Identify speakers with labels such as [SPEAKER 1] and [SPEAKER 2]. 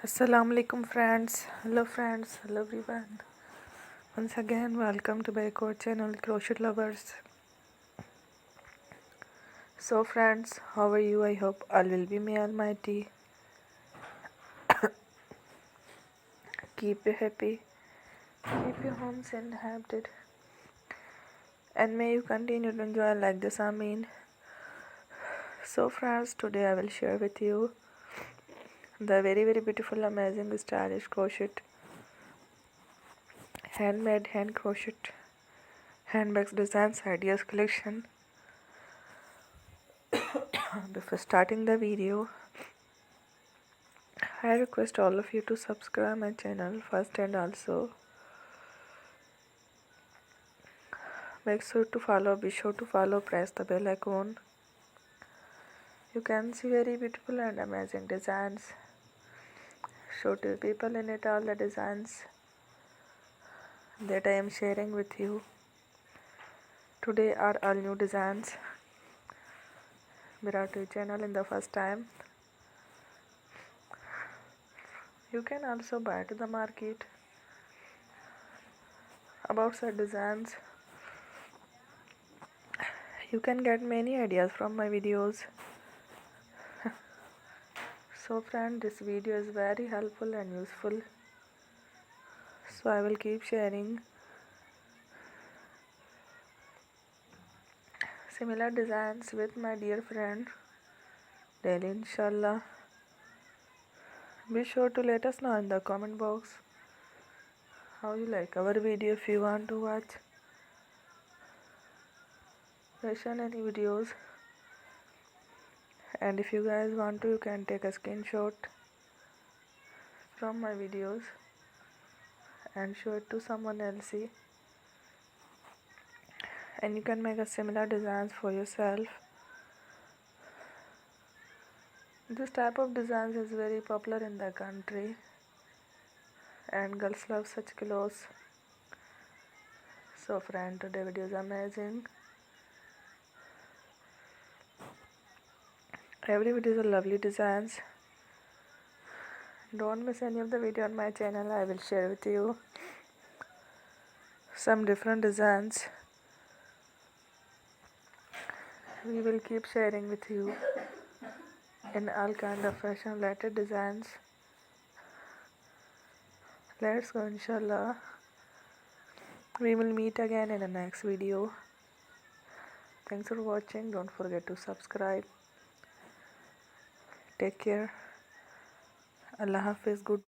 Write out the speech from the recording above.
[SPEAKER 1] Assalamu alaikum friends, hello everyone. Once again, welcome to my core channel, Crochet Lovers. So friends, how are you? I hope all will be may almighty. Keep you happy, keep your homes inhabited, and may you continue to enjoy like this. Amin. So friends, today I will share with you the very beautiful, amazing, stylish crochet, handmade, hand crochet, handbags designs ideas collection. Before starting the video, I request all of you to subscribe my channel first, and also be sure to follow, press the bell icon. You can see very beautiful and amazing designs. Show to people in it all the designs that I am sharing with you. Today are all new designs brought to your channel in the first time. You can also buy to the market about such designs. You can get many ideas from my videos. So friend, this video is very helpful and useful. So I will keep sharing similar designs with my dear friend daily, inshallah. Be sure to let us know in the comment box how you like our video. If you want to watch fashion any videos, and if you guys want to, you can take a screenshot from my videos and show it to someone else, and you can make a similar designs for yourself. This type of designs is very popular in the country, and girls love such clothes. So friend, today video is amazing. Every video is a lovely designs. Don't miss any of the video on my channel. I will share with you some different designs. We will keep sharing with you in all kind of fashion related designs. Let's go, inshallah. We will meet again in the next video. Thanks for watching. Don't forget to subscribe. Take care. Allah Hafiz. Good.